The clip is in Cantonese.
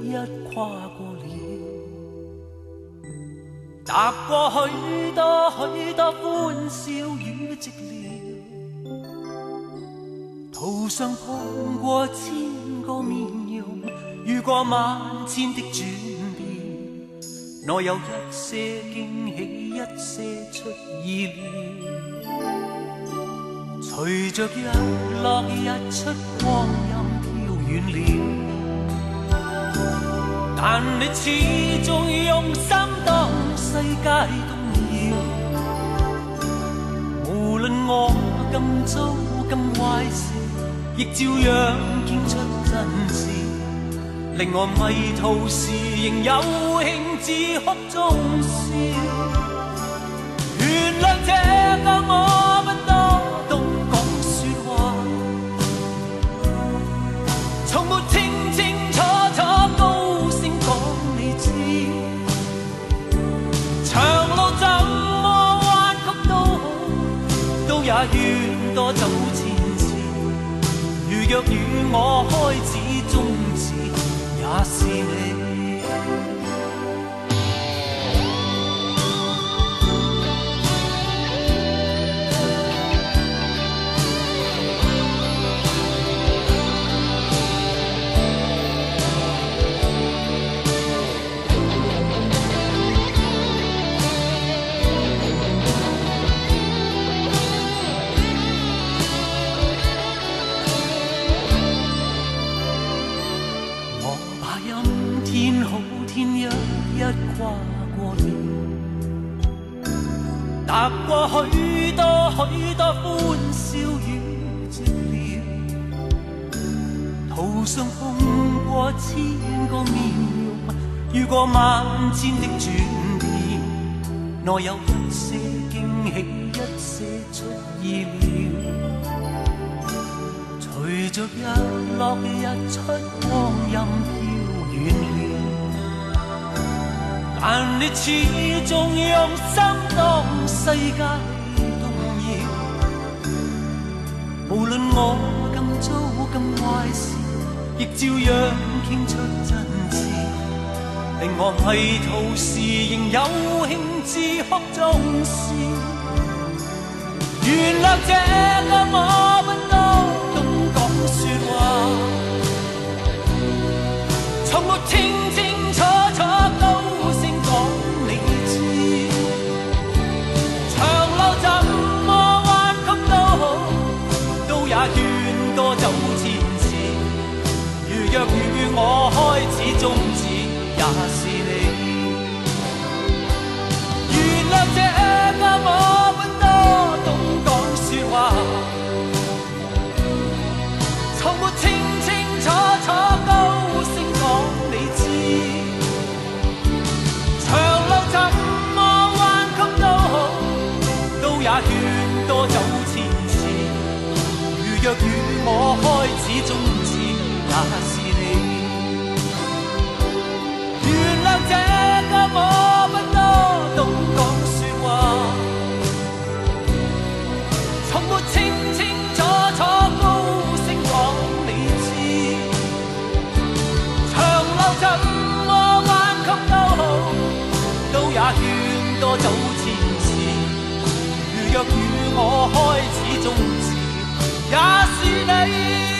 一跨過了，踏過許多許多歡笑與寂寥，途上碰過千個面容，遇過萬千的轉變，內有一些驚喜，一些出意料。隨着日落日出，光陰飄遠了，但你始終用心當世界動搖。無論我今早今壞時，亦照樣傾出真事，令我迷途時仍有興致哭中笑。原諒這個我不多懂講說話，從沒清清楚楚高聲講你知，長路怎麼彎曲都好，都也願多走前次。如若與我開始終止，也是你。跨過了，踏過許多許多歡笑與寂寥，途上碰過千個面容，遇過萬千的轉變，內有一些驚喜，一些出意料。隨着日落日出，光陰飄遠了，但你始終用心當世界動搖。無論我今早今壞時，亦照樣傾出真摯，令我迷途時仍有興致哭中笑。原諒這個我不多懂講說話，從沒清清楚楚高聲講你知，長路怎麼彎曲都好，都也願多走前次。如若與我開始終止，也是你。原諒這個我不多懂講說話，從沒清清楚楚高聲講你知，長路怎麼彎曲都好，都也願多走前次。如若與我開始終止，也是你。原諒這個我不多懂講說話，從沒清清楚楚高聲講你知，長路怎麼彎曲都好，都也願多走前次。如若與我開始終止，也是你。